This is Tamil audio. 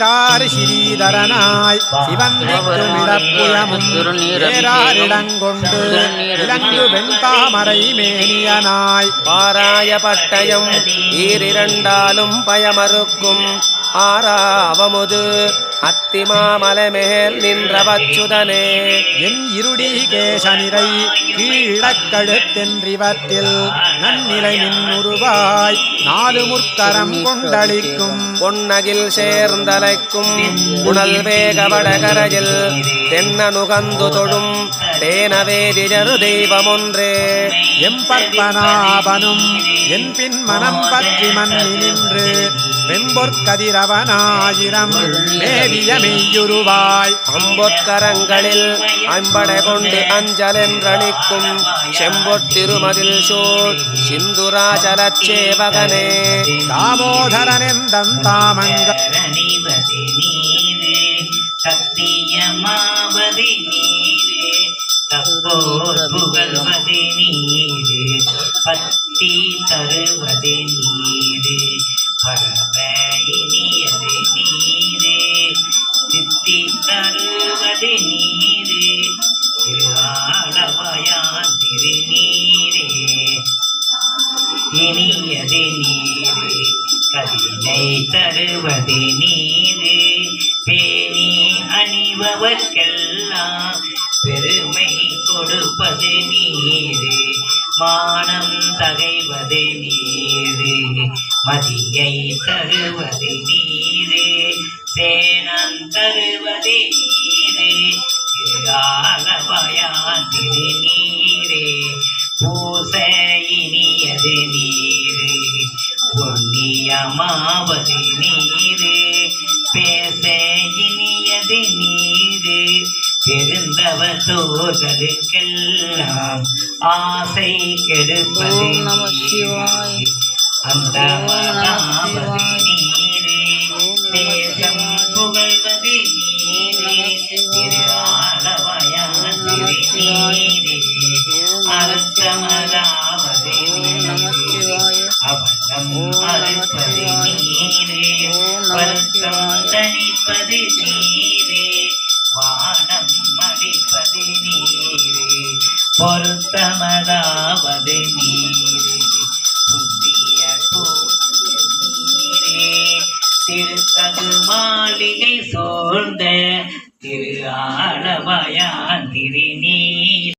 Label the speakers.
Speaker 1: சீராறு ஸ்ரீதரனாய் சிவந்திக்கும் இடப்புயமும் ஏறாரிடங்கொண்டு இலங்கு வெண்தாமரை மேனியனாய்
Speaker 2: பாராய பட்டயம் ஈரிரண்டாலும் பயமறுக்கும் ஆறாவமுது அத்திமாமலை மேல் நின்ற பச்சுதனே
Speaker 1: என் இருடி கேசனிரை கீழக்கழுத்தென்றிவற்றில் நன்னிலை நின்னுருவாய் நாலு முற்கரம் கொண்டளிக்கும்
Speaker 2: பொன்னகில் சேர்ந்தலைக்கும் புனல் வேகவடகரையில் தென்னனுகந்து தொழும் தேனவேதிஜரு தெய்வமொன்றே
Speaker 1: எம்பற்பனாபனும் என் பின் மனம் பற்றி மன்னி நின்று வெம்பொற்கதிரவனாயிரம் மேவிய மெய்யுருவாய்
Speaker 2: அம்பொற்கரங்களில் அம்படை கொண்டு அஞ்சலென்றளிக்கும் செம்பொற்றிருமதில் சோழ் சிந்துராச்சலச்சேவகனே
Speaker 1: தாமோதரனெந்தன் தாமங்க
Speaker 3: சத்தியமாவது நீரே தப்போர் புகழ்வது நீரே பத்தி தருவது நீரே பரவ இனியது நீரே சித்தி தருவது நீரே திருஆளவாயான் திருநீரே இனியது நீரே கதினை தருவது நீரே பேணி அணிபவர்க்கெல்லாம் பெருமை கொடுப்பது நீரே மானம் தகைவது நீரே மதியை தருவது நீரே சேனம் தருவது நீரே ஆளவாயான் திருநீரே பூச இனியது நீரே புண்ணியமாவது நீரே பேச இனியது நீரே பெருந்தவ தோர்களுக்கெல்லாம் ஆசை கெடுப்பது அந்த நீரே தேசம் புகழ்வது நீரே திரு ஆளவாயான நீரே அர்த்தமதாவது அவலம் அறுப்பது நீரே வருத்தம் தணிப்பது நீரே வானம் மடிப்பது நீரே பொருத்தமதாவது நீரே புதிய நீரே திருத்தகு மாளிகை சோர்ந்த திரு ஆளவாயான் திருநீரே